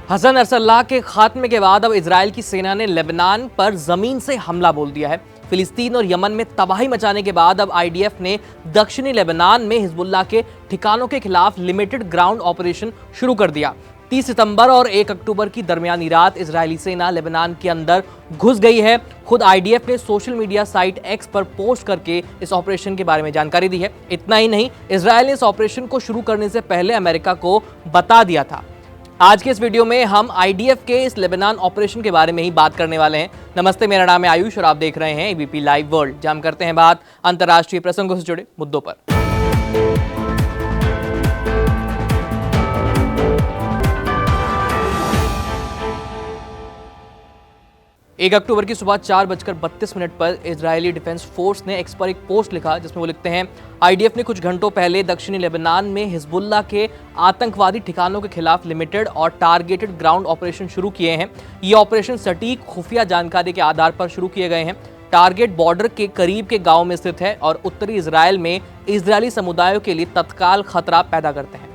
Hassan Nasrallah के खात्मे के बाद अब इजराइल की सेना ने लेबनान पर जमीन से हमला बोल दिया है। फिलिस्तीन और यमन में तबाही मचाने के बाद अब आईडीएफ ने दक्षिणी लेबनान में हिजबुल्लाह के ठिकानों के खिलाफ लिमिटेड ग्राउंड ऑपरेशन शुरू कर दिया। 30 सितंबर और 1 अक्टूबर की दरमियानी रात इजरायली सेना लेबनान के अंदर घुस गई है। खुद आईडीएफ ने सोशल मीडिया साइट एक्स पर पोस्ट करके इस ऑपरेशन के बारे में जानकारी दी है। इतना ही नहीं, इजरायल ने इस ऑपरेशन को शुरू करने से पहले अमेरिका को बता दिया था। आज के इस वीडियो में हम आईडीएफ के इस लेबनान ऑपरेशन के बारे में ही बात करने वाले हैं। नमस्ते, मेरा नाम है आयुष और आप देख रहे हैं एबीपी लाइव वर्ल्ड, जहां हम करते हैं बात अंतर्राष्ट्रीय प्रसंगों से जुड़े मुद्दों पर। 1 अक्टूबर की सुबह 4:32 पर इजरायली डिफेंस फोर्स ने एक्स पर एक पोस्ट लिखा, जिसमें वो लिखते हैं, आईडीएफ ने कुछ घंटों पहले दक्षिणी लेबनान में हिजबुल्लाह के आतंकवादी ठिकानों के खिलाफ लिमिटेड और टारगेटेड ग्राउंड ऑपरेशन शुरू किए हैं। ये ऑपरेशन सटीक खुफिया जानकारी के आधार पर शुरू किए गए हैं। टारगेट बॉर्डर के करीब के गांव में स्थित है और उत्तरी इजराइल में इजरायली समुदायों के लिए तत्काल खतरा पैदा करते हैं।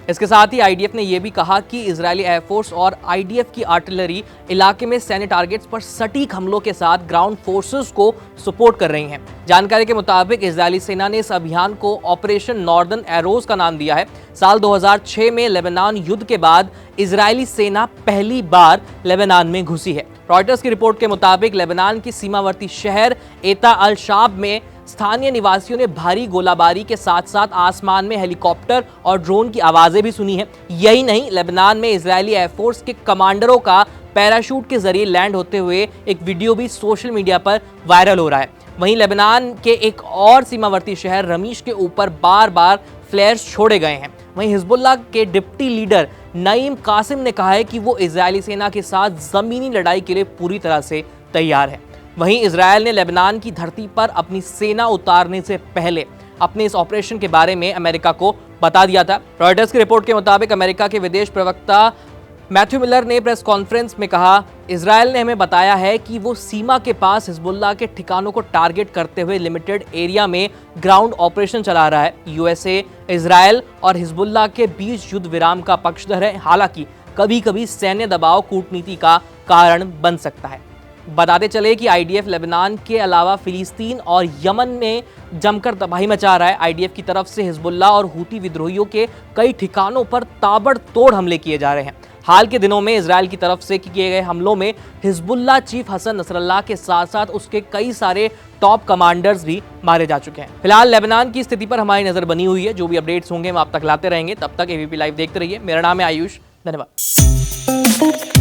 इसके साथ ही आईडीएफ ने यह भी कहा कि इजरायली एयरफोर्स और आईडीएफ की आर्टिलरी इलाके में सैन्य टारगेट्स पर सटीक हमलों के साथ ग्राउंड फोर्सेस को सपोर्ट कर रही हैं। जानकारी के मुताबिक इजरायली सेना ने इस अभियान को ऑपरेशन नॉर्दर्न एरोज का नाम दिया है। साल 2006 में लेबनान युद्ध के बाद इजरायली सेना पहली बार लेबनान में घुसी है। रॉयटर्स की रिपोर्ट के मुताबिक लेबनान की सीमावर्ती शहर एता अल शाब में स्थानीय निवासियों ने भारी गोलाबारी के साथ साथ आसमान में हेलीकॉप्टर और ड्रोन की आवाजें भी सुनी हैं। यही नहीं, लेबनान में इजरायली एयरफोर्स के कमांडरों का पैराशूट के जरिए लैंड होते हुए एक वीडियो भी सोशल मीडिया पर वायरल हो रहा है। वहीं लेबनान के एक और सीमावर्ती शहर रमीश के ऊपर बार बार फ्लेयर्स छोड़े गए हैं। वहीं हिजबुल्लाह के डिप्टी लीडर नईम कासिम ने कहा है कि वो इजरायली सेना के साथ जमीनी लड़ाई के लिए पूरी तरह से तैयार है। वहीं इजरायल ने लेबनान की धरती पर अपनी सेना उतारने से पहले अपने इस ऑपरेशन के बारे में अमेरिका को बता दिया था। रॉयटर्स की रिपोर्ट के मुताबिक अमेरिका के विदेश प्रवक्ता मैथ्यू मिलर ने प्रेस कॉन्फ्रेंस में कहा, इजरायल ने हमें बताया है कि वो सीमा के पास हिजबुल्लाह के ठिकानों को टारगेट करते हुए लिमिटेड एरिया में ग्राउंड ऑपरेशन चला रहा है। यूएसए इजरायल और हिजबुल्लाह के बीच युद्ध विराम का पक्षधर है। हालांकि कभी कभी सैन्य दबाव कूटनीति का कारण बन सकता है। बताते चले कि आईडीएफ लेबनान के अलावा फिलिस्तीन और यमन में जमकर तबाही मचा रहा है। आईडीएफ की तरफ से हिजबुल्लाह और हूती विद्रोहियों के कई ठिकानों पर ताबड़तोड़ हमले किए जा रहे हैं। हाल के दिनों में इजरायल की तरफ से किए गए हमलों में हिजबुल्लाह चीफ हसन नसरल्लाह के साथ साथ उसके कई सारे टॉप कमांडर्स भी मारे जा चुके हैं। फिलहाल लेबनान की स्थिति पर हमारी नजर बनी हुई है। जो भी अपडेट्स होंगे हम आप तक लाते रहेंगे। तब तक एबीपी लाइव देखते रहिए। मेरा नाम है आयुष। धन्यवाद।